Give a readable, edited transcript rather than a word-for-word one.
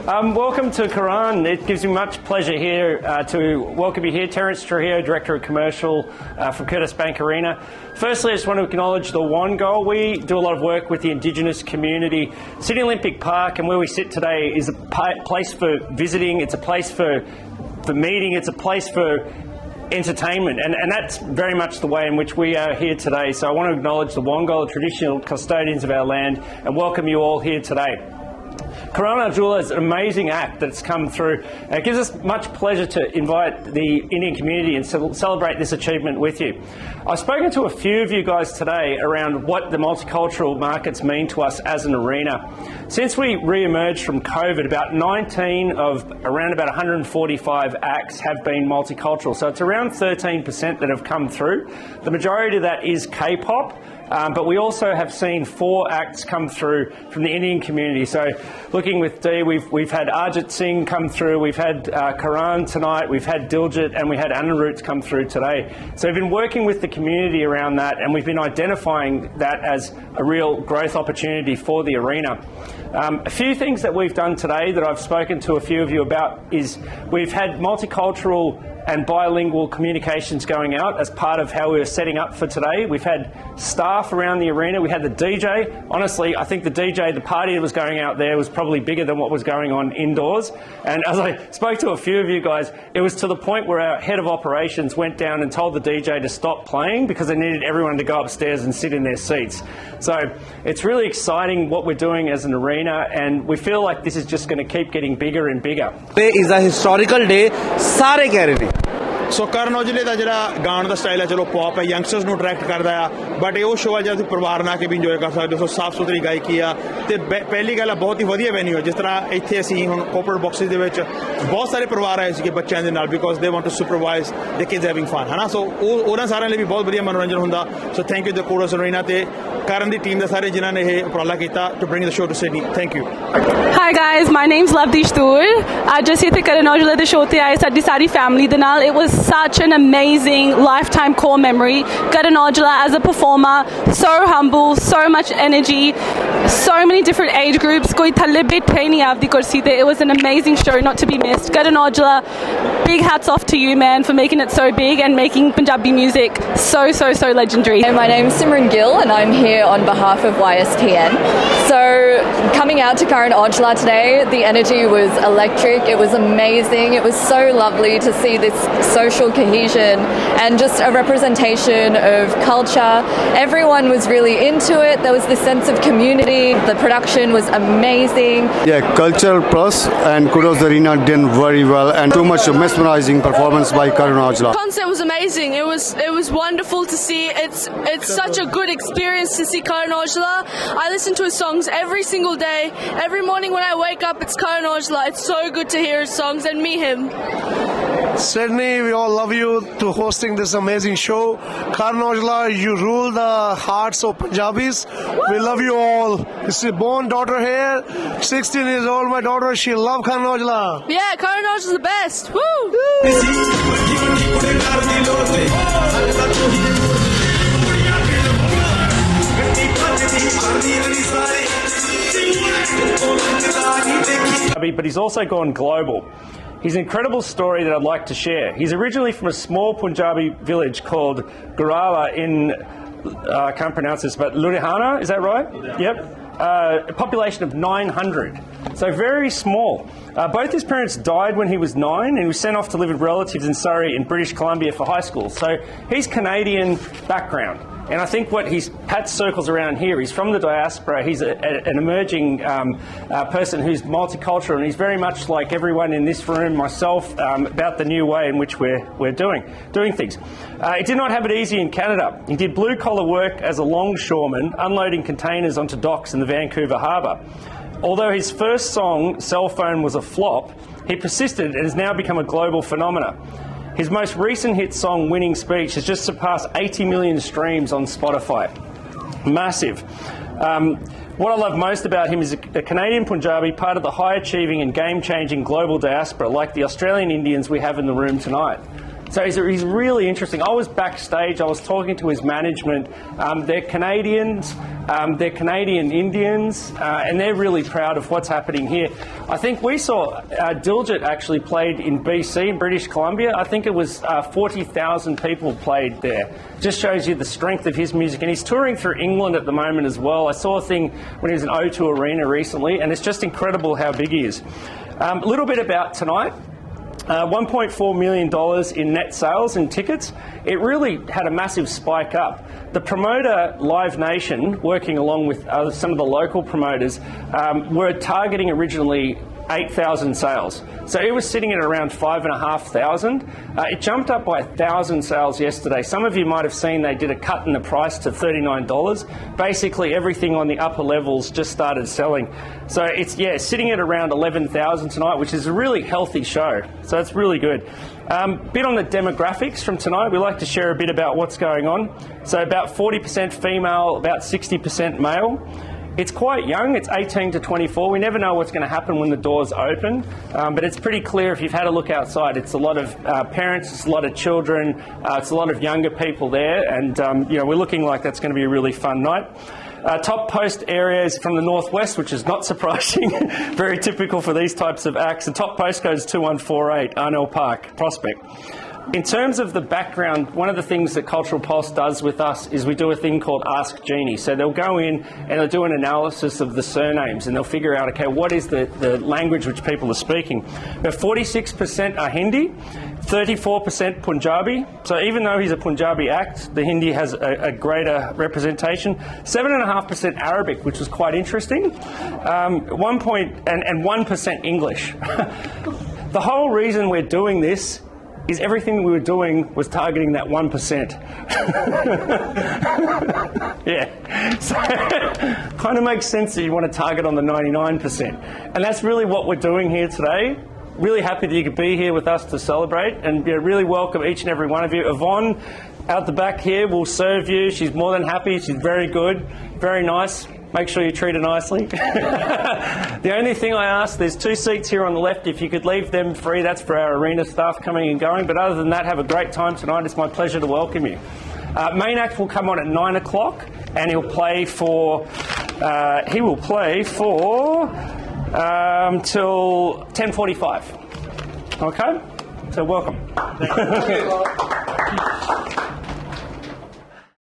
Welcome to KARAN. It gives me much pleasure here to welcome you here. Terence Trujillo, Director of Commercial from Curtis Bank Arena. Firstly, I just want to acknowledge the one goal. We do a lot of work with the Indigenous community. Sydney Olympic Park and where we sit today is a place for visiting, it's a place for meeting, it's a place for entertainment, and that's very much the way in which we are here today. So I want to acknowledge the Wongal, traditional custodians of our land, and welcome you all here today. KARAN AUJALA is an amazing act that's come through. It gives us much pleasure to invite the Indian community and celebrate this achievement with you. I've spoken to a few of you guys today around what the multicultural markets mean to us as an arena. Since we re-emerged from COVID, about 19 of around about 145 acts have been multicultural. So it's around 13% that have come through. The majority of that is K-pop. But we also have seen 4 acts come through from the Indian community. So looking with Dee, we've had Arjit Singh come through, we've had Karan tonight, we've had Diljit, and we had Anirudh come through today. So we've been working with the community around that, and we've been identifying that as a real growth opportunity for the arena. A few things that we've done today that I've spoken to a few of you about is we've had multicultural and bilingual communications going out as part of how we were setting up for today. We've had staff around the arena. We had the DJ. Honestly, I think the DJ, the party that was going out there was probably bigger than what was going on indoors. And as I spoke to a few of you guys, it was to the point where our head of operations went down and told the DJ to stop playing because they needed everyone to go upstairs and sit in their seats. So it's really exciting what we're doing as an arena, and we feel like this is just going to keep getting bigger and bigger. Today is a historical day. सारे कह रहे थे. सो करन औजले का जो गाने का style है, चलो पॉप है, यंगस्टर्स को अट्रैक्ट करता है, बट ये शो है जो परिवार ना के भी इंजॉय कर सकते हो. साफ सुथरी गायकी आ ते पहली गल बहुत ही वधिया वेन्यू है. जिस तरह इत्थे ਅਸੀਂ ਹੁਣ ਕੋਪਰੇਟ ਬਾਕਸਿਸ ਦੇ ਵਿੱਚ ਬਹੁਤ ਸਾਰੇ ਪਰਿਵਾਰ ਆਏ ਸੀਗੇ ਬੱਚਿਆਂ ਦੇ ਨਾਲ, because they want to supervise the kids having fun, ਹੈ ਨਾ. ਸੋ ਉਹਨਾਂ ਸਾਰਿਆਂ ਲਈ ਵੀ ਬਹੁਤ ਵਧੀਆ ਮਨੋਰੰਜਨ ਹੁੰਦਾ. So thank you the course Arena ਤੇ ਕਰਨ ਦੀ ਟੀਮ ਦੇ ਸਾਰੇ ਜਿਨ੍ਹਾਂ ਨੇ ਇਹ ਉਪਰਾਲਾ ਕੀਤਾ to bring the show to Sydney. Thank you. Hi guys, my name's Lavdish Toor. ਅੱਜ ਅਸੀਂ ਇੱਥੇ ਕਰਨ ਔਜਲਾ ਦੇ ਸ਼ੋਅ ਤੇ ਆਏ ਸਾਡੀ ਸਾਰੀ ਫੈਮਿਲੀ ਦੇ ਨਾਲ. It was such an amazing lifetime core memory. Karan Aujala as a performer, so humble, so much energy, so many different age groups. Koi thalle baithe nahi aapdi kursi te. It was an amazing show, not to be missed. Karan Aujala, big hats off to you, man, for making it so big and making Punjabi music so legendary. Hey, my name's Simran Gill and I'm here on behalf of YSTN. So coming out to Karan Aujala today, the energy was electric. It was amazing. It was so lovely to see this social cohesion and just a representation of culture. Everyone was really into it. There was this sense of community. The production was amazing. Yeah, cultural plus, and kudos the arena did very well, and too much mesmerizing performance by Karan Aujala. The concert was amazing. It was wonderful to see. It's such a good experience to see Karan Aujala. I listen to his songs every single day. Every morning when I wake up, it's Karan Aujala. It's so good to hear his songs and meet him. Sydney, we all love you to hosting this amazing show. Karan Aujala, you rule the hearts of Punjabis. We love you all. This is born daughter here, 16 years old. My daughter, she loves Karan Aujala. Yeah, Karan Aujala's the best. Woo! But he's also gone global. He's an incredible story that I'd like to share. He's originally from a small Punjabi village called Gurala in, I can't pronounce this, but Ludhiana, is that right? Yep. A population of 900. So very small. Both his parents died when he was 9 and he was sent off to live with relatives in Surrey in British Columbia for high school. So he's Canadian background. And I think what Pat circles around here, he's from the diaspora, he's an emerging person who's multicultural, and he's very much like everyone in this room, myself, about the new way in which we're doing things. He did not have it easy in Canada. He did blue-collar work as a longshoreman, unloading containers onto docks in the Vancouver harbour. Although his first song, Cell Phone, was a flop, he persisted and has now become a global phenomenon. His most recent hit song, Winning Speech, has just surpassed 80 million streams on Spotify. Massive. What I love most about him is a Canadian Punjabi, part of the high-achieving and game-changing global diaspora, like the Australian Indians we have in the room tonight. So he's really interesting. I was backstage. I was talking to his management. They're Canadians. They're Canadian Indians, and they're really proud of what's happening here. I think we saw Diljit actually played in BC, in British Columbia. I think it was 40,000 people played there. Just shows you the strength of his music. And he's touring through England at the moment as well. I saw a thing when he was in O2 Arena recently, and it's just incredible how big he is. A little bit about tonight. $1.4 million in net sales and tickets. It really had a massive spike up. The promoter, Live Nation, working along with some of the local promoters, were targeting originally 8,000 sales. So it was sitting at around 5,500. It jumped up by 1,000 sales yesterday. Some of you might have seen they did a cut in the price to $39. Basically everything on the upper levels just started selling. So it's, sitting at around 11,000 tonight, which is a really healthy show. So it's really good. Bit on the demographics from tonight. We like to share a bit about what's going on. So about 40% female, about 60% male. It's quite young, it's 18 to 24. We never know what's going to happen when the doors open, but it's pretty clear if you've had a look outside. It's a lot of parents, it's a lot of children, it's a lot of younger people there, and we're looking like that's going to be a really fun night. Top post areas from the northwest, which is not surprising, very typical for these types of acts. The top postcode is 2148, Arnell Park, Prospect. In terms of the background, one of the things that Cultural Pulse does with us is we do a thing called Ask Genie. So they'll go in and they'll do an analysis of the surnames and they'll figure out, okay, what is the language which people are speaking. But 46% are Hindi, 34% Punjabi. So even though he's a Punjabi act, the Hindi has a greater representation. 7.5% Arabic, which was quite interesting. 1% English. The whole reason we're doing this is everything we were doing was targeting that 1%. Yeah. So kind of makes sense that you want to target on the 99%. And that's really what we're doing here today. Really happy that you could be here with us to celebrate, and really welcome each and every one of you. Yvonne out the back here will serve you. She's more than happy. She's very good, very nice. Make sure you treat her nicely. The only thing I ask, there's 2 seats here on the left. If you could leave them free, that's for our arena staff coming and going. But other than that, have a great time tonight. It's my pleasure to welcome you. Main act will come on at 9 o'clock, and he'll play for till 10:45. Okay? So welcome.